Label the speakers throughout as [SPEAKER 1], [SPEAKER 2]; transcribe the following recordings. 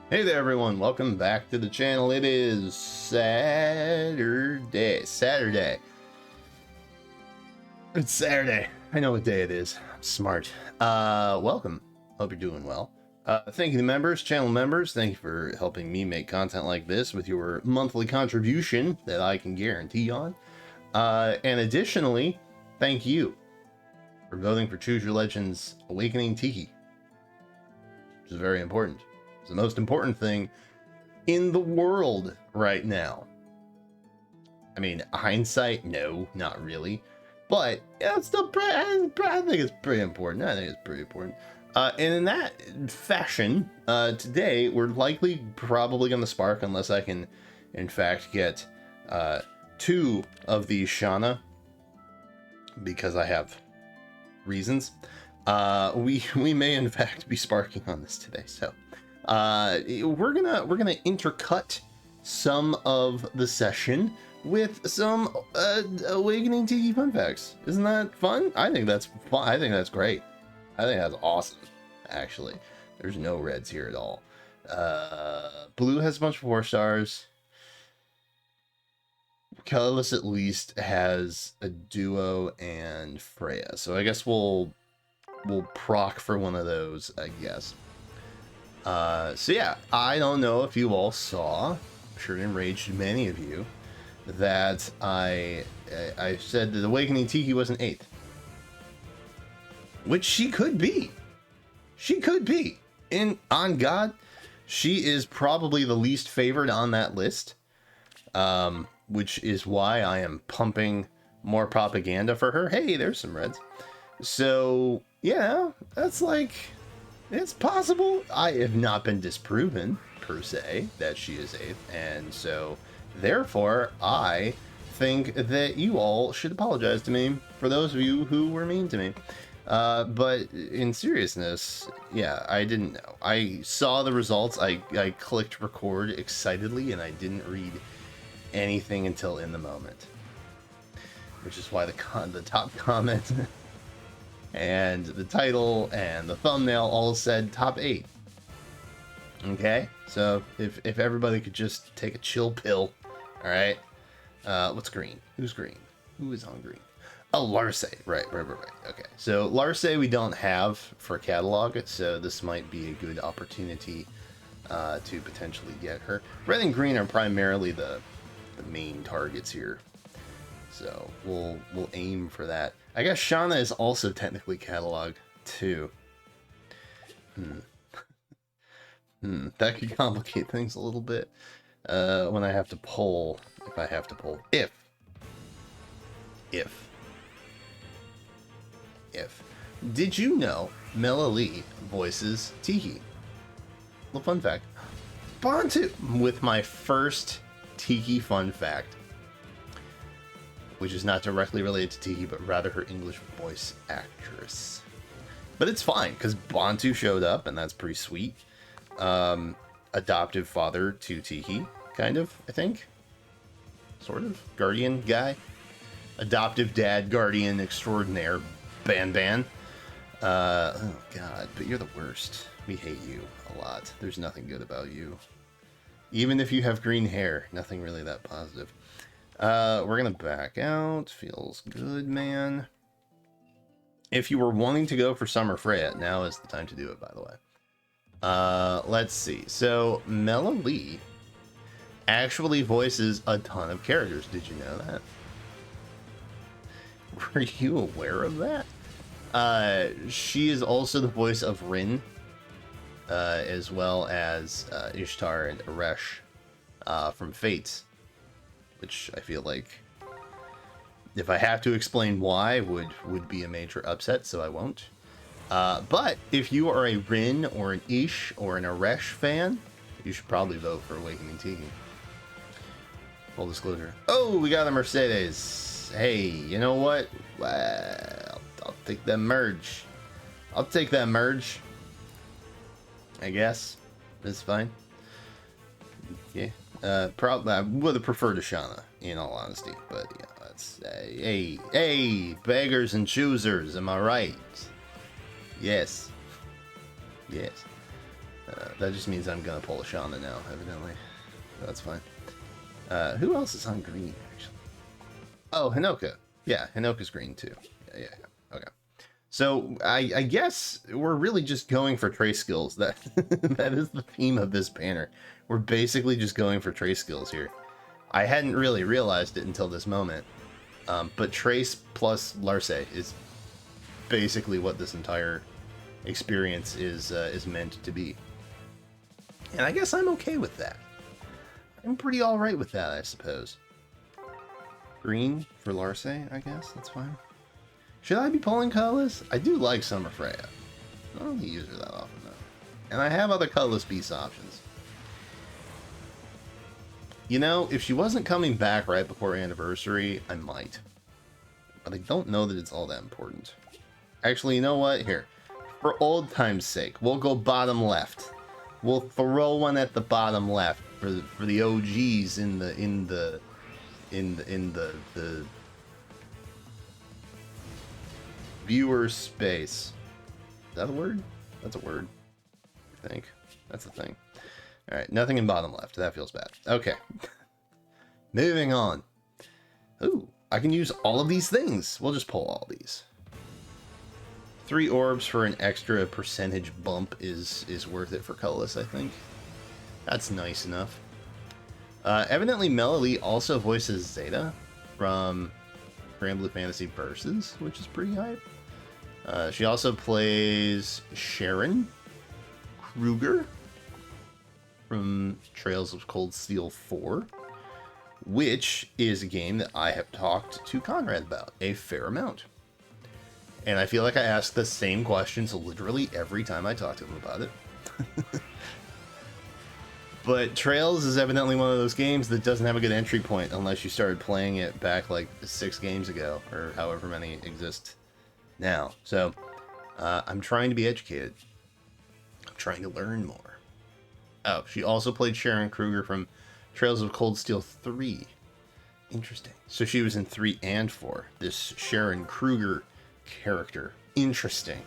[SPEAKER 1] Hey there everyone, welcome back to the channel. It is Saturday. It's Saturday. I know what day it is. I'm smart. Welcome. Hope you're doing well. Thank you to members, channel members. Thank you for helping me make content like this with your monthly contribution that I can guarantee on. And additionally, thank you for voting for Choose Your Legends Awakening Tiki, which is very important. It's the most important thing in the world right now. I mean, hindsight, no, not really. But yeah, it's still I think it's pretty important. And in that fashion, today we're probably going to spark, unless I can, in fact, get 2 of these Shauna, because I have reasons. We may in fact be sparking on this today. So we're gonna intercut some of the session with some Awakening Tiki fun facts. Isn't that fun? I think that's fun. I think that's great. I think that's awesome. Actually, there's no reds here at all. Blue has a bunch of 4 stars. Colorless at least has a duo and Freya. So I guess we'll proc for one of those, I guess. So yeah, I don't know if you all saw, I'm sure it enraged many of you, that I said that Awakening Tiki was an 8th. Which she could be. She could be. On God, she is probably the least favored on that list. Which is why I am pumping more propaganda for her. Hey, there's some reds. So, yeah, that's like... it's possible. I have not been disproven, per se, that she is 8th, and so, therefore, I think that you all should apologize to me for those of you who were mean to me. But in seriousness, yeah, I didn't know. I saw the results, I clicked record excitedly, and I didn't read anything until in the moment. Which is why the top comment... and the title and the thumbnail all said top 8. Okay, so if everybody could just take a chill pill, all right. What's green? Who's green? Who is on green? Oh, Larse. Right. Okay, so Larse we don't have for catalog, so this might be a good opportunity to potentially get her. Red and green are primarily the main targets here, so we'll aim for that. I guess Shauna is also technically cataloged too. That could complicate things a little bit when I have to poll. If I have to poll, if did you know Mela Lee voices Tiki? Little fun fact. Bantu with my first Tiki fun fact, which is not directly related to Tiki, but rather her English voice actress. But it's fine, because Bantu showed up, and that's pretty sweet. Adoptive father to Tiki, kind of, I think. Sort of. Guardian guy. Adoptive dad, guardian extraordinaire. Ban. Oh, God, but you're the worst. We hate you a lot. There's nothing good about you. Even if you have green hair, nothing really that positive. We're gonna back out. Feels good, man. If you were wanting to go for Summer Freya, now is the time to do it, by the way. Let's see. So, Mela Lee actually voices a ton of characters. Did you know that? Were you aware of that? She is also the voice of Rin, as well as Ishtar and Aresh from Fates. Which I feel like, if I have to explain why, would be a major upset, so I won't. But if you are a Rin or an Ish or an Aresh fan, you should probably vote for Awakening Tiki. Full disclosure. Oh, we got a Mercedes. Hey, you know what? Well, I'll take that merge. I'll take that merge. I guess. It's fine. Yeah. Probably I would have preferred a Shauna, in all honesty, but yeah, that's hey, beggars and choosers, am I right? Yes. That just means I'm gonna pull a Shauna now, evidently. That's fine. Who else is on green, actually? Oh, Hinoka. Yeah, Hinoka's green, too. Yeah. Okay. So, I guess we're really just going for trace skills. That is the theme of this banner. We're basically just going for trace skills here. I hadn't really realized it until this moment. But trace plus Larce is basically what this entire experience is meant to be. And I guess I'm okay with that. I'm pretty alright with that, I suppose. Green for Larce, I guess. That's fine. Should I be pulling colorless? I do like Summer Freya. I don't really use her that often, though. And I have other colorless beast options. You know, if she wasn't coming back right before Anniversary, I might. But I don't know that it's all that important. Actually, you know what? Here. For old time's sake, we'll go bottom left. We'll throw one at the bottom left for the OGs in the viewer space. Is that a word? That's a word. I think that's a thing. All right, nothing in bottom left. That feels bad. Okay. Moving on. Ooh, I can use all of these things. We'll just pull all these. 3 orbs for an extra percentage bump is worth it for colorless, I think. That's nice enough. Evidently, Melody also voices Zeta from Grand Blue Fantasy Versus, which is pretty hype. She also plays Sharon Kruger from Trails of Cold Steel 4, which is a game that I have talked to Conrad about a fair amount. And I feel like I ask the same questions literally every time I talk to him about it. But Trails is evidently one of those games that doesn't have a good entry point unless you started playing it back like 6 games ago, or however many exist now. So, I'm trying to be educated. I'm trying to learn more. Oh, she also played Sharon Kruger from Trails of Cold Steel 3. Interesting. So she was in 3 and 4. This Sharon Kruger character. Interesting.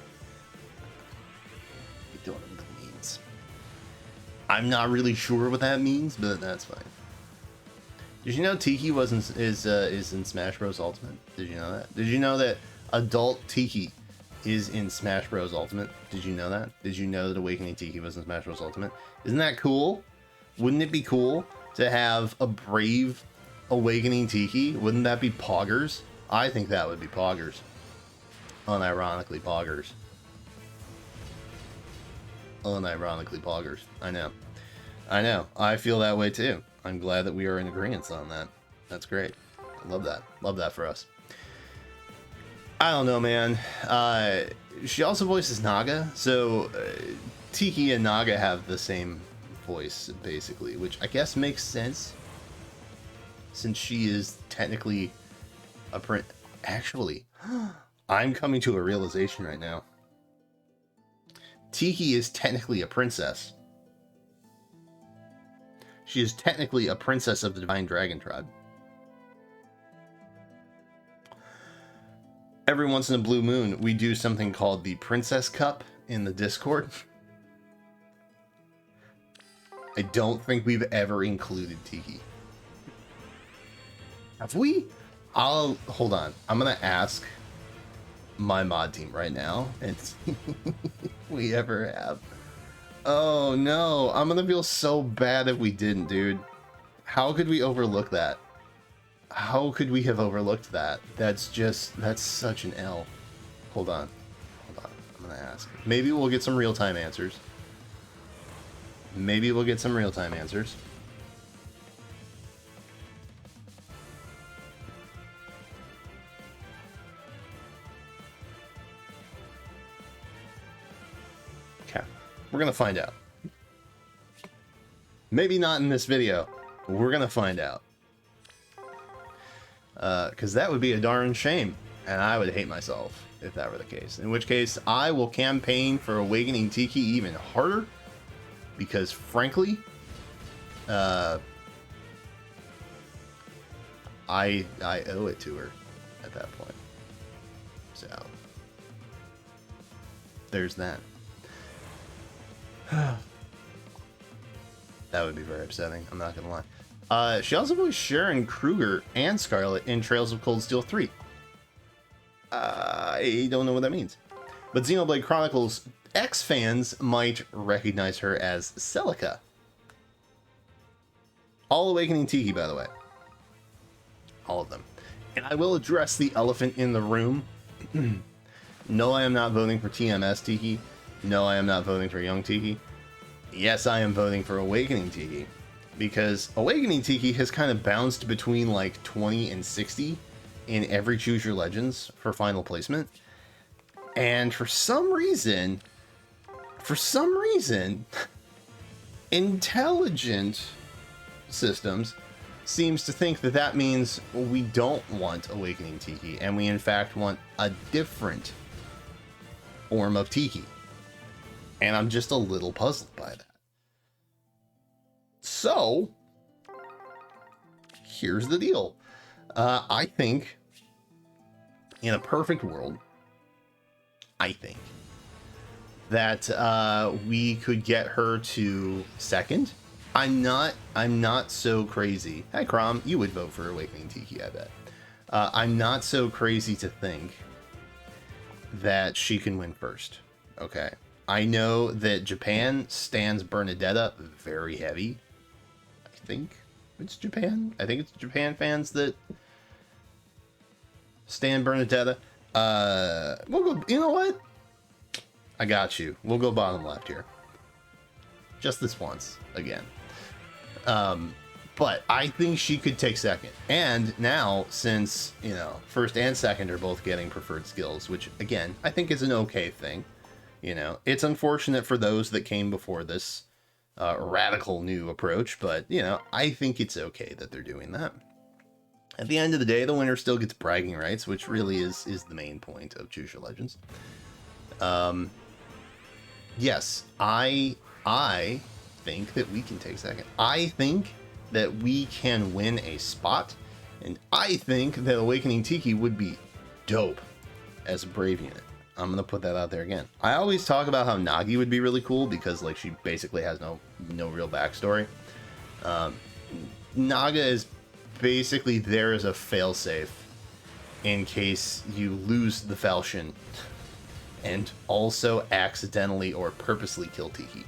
[SPEAKER 1] I don't know what that means. I'm not really sure what that means, but that's fine. Did you know Tiki is in Smash Bros. Ultimate? Did you know that? Did you know that adult Tiki is in Smash Bros. Ultimate? Did you know that? Did you know that Awakening Tiki was in Smash Bros. Ultimate? Isn't that cool? Wouldn't it be cool to have a brave Awakening Tiki? Wouldn't that be poggers? I think that would be poggers. Unironically poggers. Unironically poggers. I know. I know. I feel that way too. I'm glad that we are in agreement on that. That's great. I love that. Love that for us. I don't know, man. She also voices Naga, so Tiki and Naga have the same voice, basically, which I guess makes sense, since she is technically a Actually, I'm coming to a realization right now. Tiki is technically a princess. She is technically a princess of the Divine Dragon tribe. Every once in a blue moon, we do something called the Princess Cup in the Discord. I don't think we've ever included Tiki. Have we? Hold on. I'm gonna ask my mod team right now and see if we ever have. Oh no, I'm gonna feel so bad if we didn't, dude. How could we overlook that? How could we have overlooked that? That's such an L. Hold on. I'm gonna ask. Maybe we'll get some real-time answers. Maybe we'll get some real-time answers. Okay, we're gonna find out. Maybe not in this video, but we're gonna find out. Because that would be a darn shame, and I would hate myself if that were the case. In which case, I will campaign for Awakening Tiki even harder, because frankly, I owe it to her at that point. So there's that. That would be very upsetting. I'm not gonna lie. She also voiced Sharon Kruger and Scarlet in Trails of Cold Steel 3. I don't know what that means. But Xenoblade Chronicles X fans might recognize her as Celica. All Awakening Tiki, by the way. All of them. And I will address the elephant in the room. No, I am not voting for TMS Tiki. No, I am not voting for Young Tiki. Yes, I am voting for Awakening Tiki. Because Awakening Tiki has kind of bounced between like 20 and 60 in every Choose Your Legends for final placement. And for some reason, intelligent systems seems to think that that means we don't want Awakening Tiki, and we in fact want a different form of Tiki. And I'm just a little puzzled by that. So, here's the deal. I think, in a perfect world, I think that we could get her to second. I'm not so crazy. Hi, Crom, you would vote for Awakening Tiki, I bet. I'm not so crazy to think that she can win first. Okay. I know that Japan stands Bernadetta very heavy. I think it's Japan. I think it's Japan fans that stand Bernadetta. We'll go, you know what? I got you. We'll go bottom left here. Just this once, again. But I think she could take second. And now, since, you know, first and second are both getting preferred skills, which, again, I think is an okay thing. You know, it's unfortunate for those that came before this radical new approach, but, you know, I think it's okay that they're doing that. At the end of the day, the winner still gets bragging rights, which really is the main point of Choose Your Legends. Yes, I think that we can take second. I think that we can win a spot, and I think that Awakening Tiki would be dope as a Brave unit. I'm gonna put that out there again. I always talk about how Nagi would be really cool because, like, she basically has no real backstory. Naga is basically there as a failsafe in case you lose the falchion and also accidentally or purposely kill Tiki.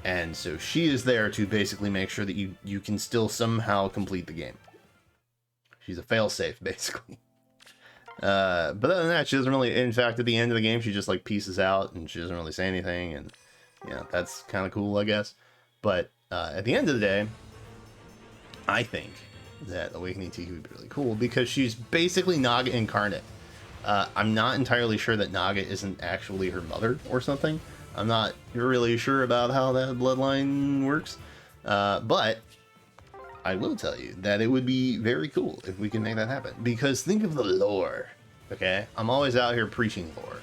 [SPEAKER 1] And so she is there to basically make sure that you can still somehow complete the game. She's a failsafe, basically. But other than that, she doesn't really, in fact, at the end of the game, she just like pieces out and she doesn't really say anything. And, you know, that's kind of cool, I guess. But at the end of the day, I think that Awakening Tiki would be really cool because she's basically Naga incarnate. I'm not entirely sure that Naga isn't actually her mother or something. I'm not really sure about how that bloodline works. But I will tell you that it would be very cool if we can make that happen. Because think of the lore, okay? I'm always out here preaching lore.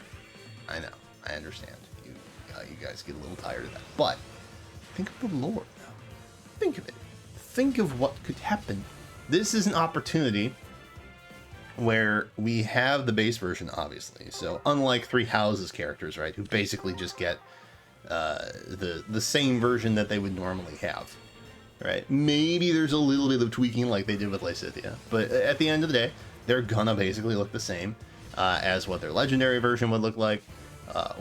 [SPEAKER 1] I know, I understand. You guys get a little tired of that. But think of the lore now. Think of it. Think of what could happen. This is an opportunity where we have the base version, obviously. So unlike Three Houses characters, right, who basically just get the same version that they would normally have, right? Maybe there's a little bit of tweaking like they did with Lysithea, but at the end of the day, they're gonna basically look the same as what their legendary version would look like,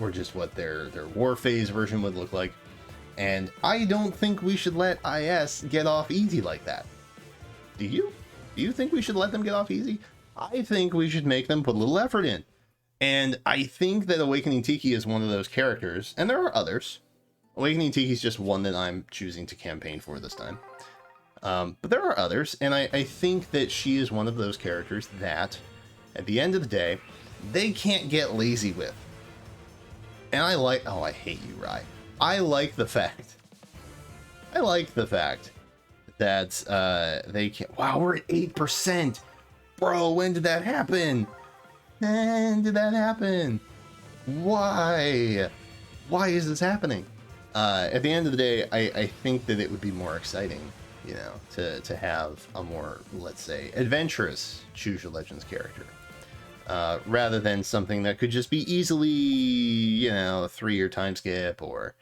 [SPEAKER 1] or just what their war phase version would look like. And I don't think we should let IS get off easy like that. Do you? Do you think we should let them get off easy? I think we should make them put a little effort in. And I think that Awakening Tiki is one of those characters, and there are others. Awakening Tiki is just one that I'm choosing to campaign for this time. But there are others, and I think that she is one of those characters that, at the end of the day, they can't get lazy with. And I like... Oh, I hate you, Rai. I like the fact that they can't... Wow, we're at 8%! Bro, when did that happen? When did that happen? Why? Why is this happening? At the end of the day, I think that it would be more exciting, you know, to have a more, let's say, adventurous Choose Your Legends character. Rather than something that could just be easily, you know, a 3-year time skip or,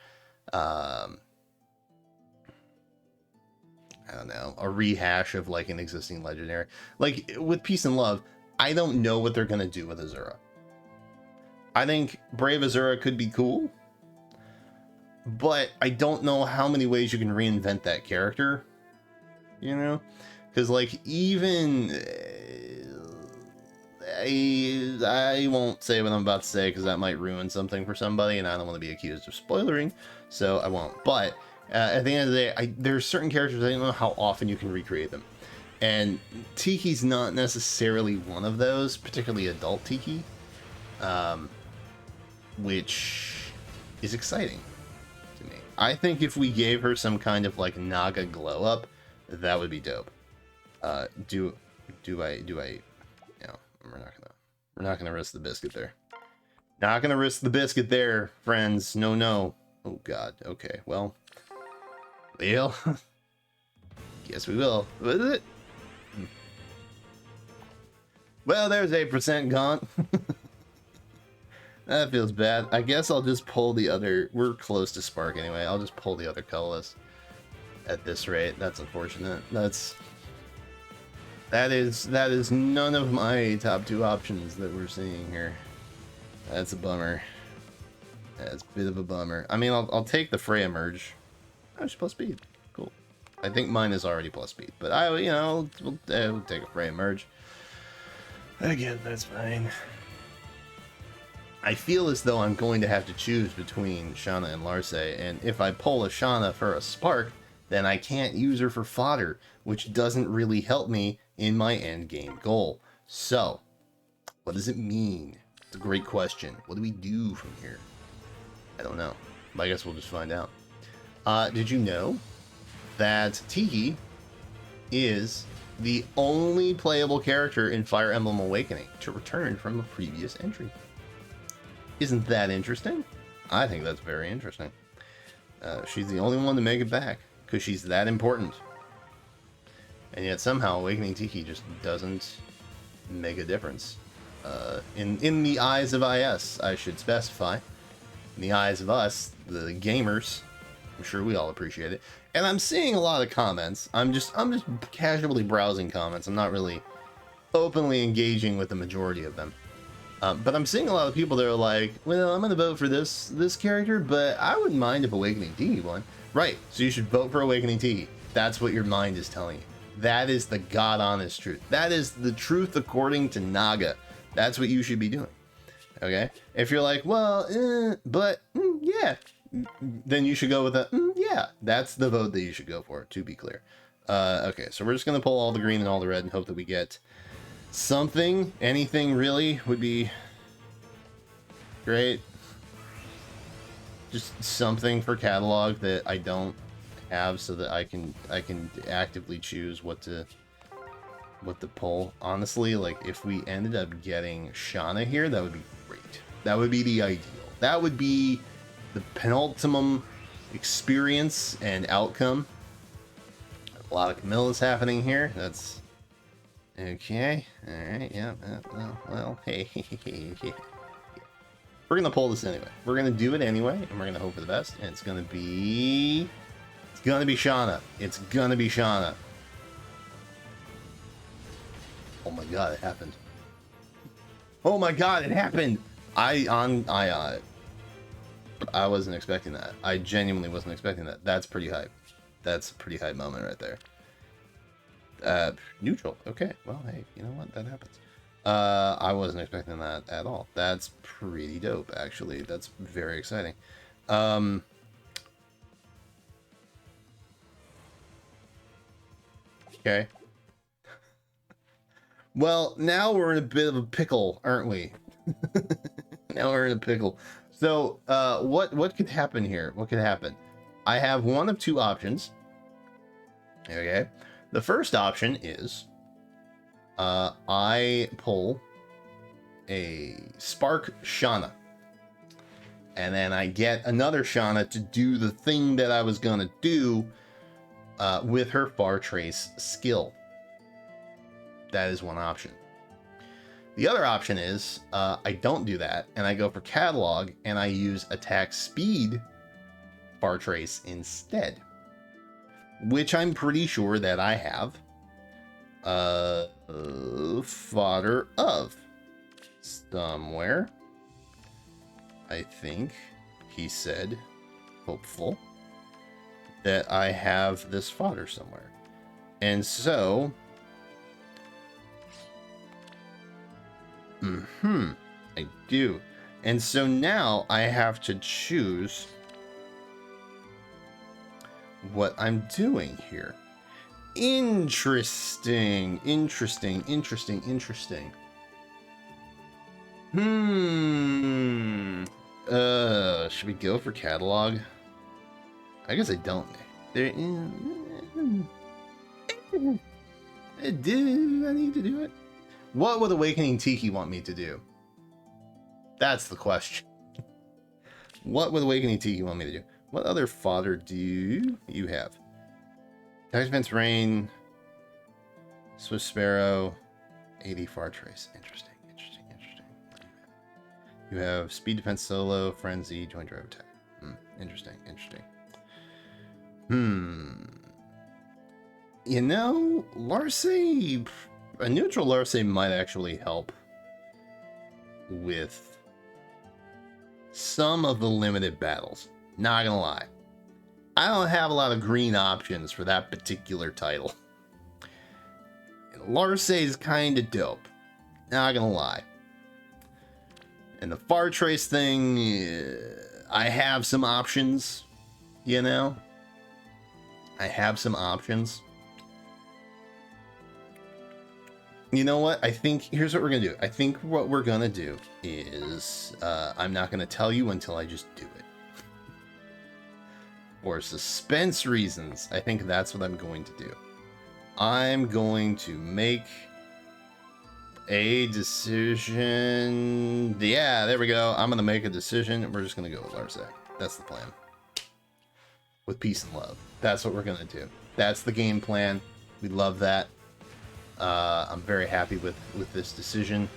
[SPEAKER 1] I don't know, a rehash of like an existing legendary. Like with Peace and Love, I don't know what they're gonna do with Azura. I think Brave Azura could be cool, but I don't know how many ways you can reinvent that character, you know? Because like even I won't say what I'm about to say because that might ruin something for somebody, and I don't want to be accused of spoilering, so I won't. But at the end of the day, there's certain characters I don't know how often you can recreate them, and Tiki's not necessarily one of those, particularly adult Tiki, which is exciting to me. I think if we gave her some kind of like Naga glow up, that would be dope. Do I? No, we're not gonna risk the biscuit there. Not gonna risk the biscuit there, friends. No. Oh God. Okay. Well, guess we will. What is it? Well, there's 8% gone. That feels bad. I guess I'll just pull the other. We're close to Spark anyway. I'll just pull the other colorless. At this rate, that's unfortunate. That is none of my top 2 options that we're seeing here. That's a bummer. That's a bit of a bummer. I mean, I'll take the Freya merge. Oh, she's plus speed. Cool. I think mine is already plus speed, but we'll take a Freya merge. Again, that's fine. I feel as though I'm going to have to choose between Shauna and Larce, and if I pull a Shauna for a Spark, then I can't use her for fodder, which doesn't really help me in my end game goal. So, what does it mean? It's a great question. What do we do from here? I don't know. I guess we'll just find out. Did you know that Tiki is the only playable character in Fire Emblem Awakening to return from a previous entry? Isn't that interesting? I think that's very interesting. She's the only one to make it back, because she's that important. And yet somehow Awakening Tiki just doesn't make a difference. In the eyes of IS, I should specify. In the eyes of us, the gamers, I'm sure we all appreciate it. And I'm seeing a lot of comments. I'm just casually browsing comments. I'm not really openly engaging with the majority of them. But I'm seeing a lot of people that are like, well, I'm going to vote for this character, but I wouldn't mind if Awakening Tiki won. Right, so you should vote for Awakening Tiki. That's what your mind is telling you. That is the God honest truth. That is the truth according to Naga. That's what you should be doing. Okay? If you're like, well, yeah, then you should go with a, yeah. That's the vote that you should go for, to be clear. Okay, so we're just going to pull all the green and all the red and hope that we get something. Anything really would be great. Just something for catalog that I don't have, so that I can actively choose what to pull. Honestly, like if we ended up getting Shauna here, that would be great. That would be the ideal. That would be the penultimum experience and outcome. A lot of Camilla's happening here. That's okay. All right. Yeah. Well. Hey. We're gonna pull this anyway. We're gonna do it anyway, and we're gonna hope for the best. And it's gonna be Shauna. It's gonna be Shauna. Oh my God, it happened. Oh my God, it happened. I wasn't expecting that. I genuinely wasn't expecting that. That's pretty hype. That's a pretty hype moment right there. Neutral. Okay. Well, hey, you know what? That happens. I wasn't expecting that at all. That's pretty dope, actually. That's very exciting. Okay. Well, now we're in a bit of a pickle, aren't we? Now we're in a pickle. So, what could happen here? What could happen? I have one of 2 options. Okay. The first option is I pull a Spark Shauna, and then I get another Shauna to do the thing that I was gonna do with her Far Trace skill. That is one option. The other option is I don't do that, and I go for Catalog, and I use Attack Speed Far Trace instead. which I'm pretty sure that I have. Fodder of somewhere. I think he said, hopeful, that I have this fodder somewhere. And so, I do. And so now I have to choose what I'm doing here. Interesting. Should we go for catalog? I guess I don't. There. Do I need to do it? What would Awakening Tiki want me to do? That's the question. What would Awakening Tiki want me to do? What other fodder do you have? Tax Defense Rain, Swift Sparrow, 80 Far Trace. Interesting. You have Speed Defense Solo, Frenzy, Joint Drive Attack. Interesting. You know, Larcey, a neutral Larcey might actually help with some of the limited battles. Not gonna lie. I don't have a lot of green options for that particular title. Larcey is kind of dope. Not gonna lie. And the Far Trace thing, I have some options, you know? I have some options. You know what? I think, here's what we're gonna do. I think what we're gonna do is, I'm not gonna tell you until I just do it. For suspense reasons, I think that's what I'm going to do. I'm going to make a decision. Yeah, there we go. I'm going to make a decision. We're just going to go with Larcey. That's the plan. With peace and love. That's what we're going to do. That's the game plan. We love that. I'm very happy with this decision.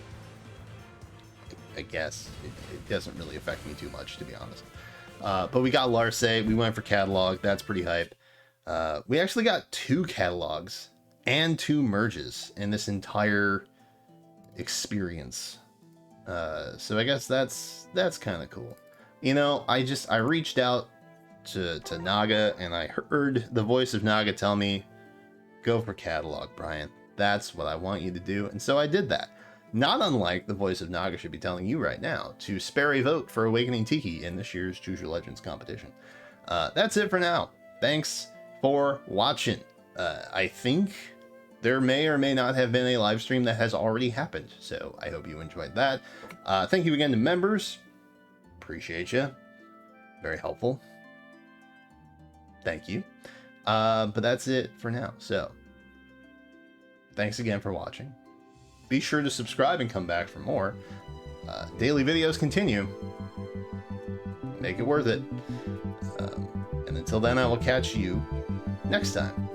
[SPEAKER 1] I guess it doesn't really affect me too much, to be honest. But we got Larcey. We went for catalog. That's pretty hype. We actually got 2 catalogs and 2 merges in this entire experience. So I guess that's kind of cool. You know, I reached out to Naga, and I heard the voice of Naga tell me, go for catalog, Brian. That's what I want you to do. And so I did that. Not unlike the voice of Naga should be telling you right now to spare a vote for Awakening Tiki in this year's Choose Your Legends competition. That's it for now. Thanks for watching. I think there may or may not have been a live stream that has already happened, so I hope you enjoyed that. Thank you again to members. Appreciate you. Very helpful. Thank you. But that's it for now. So, thanks again for watching. Be sure to subscribe and come back for more. Daily videos continue. Make it worth it. And until then, I will catch you next time.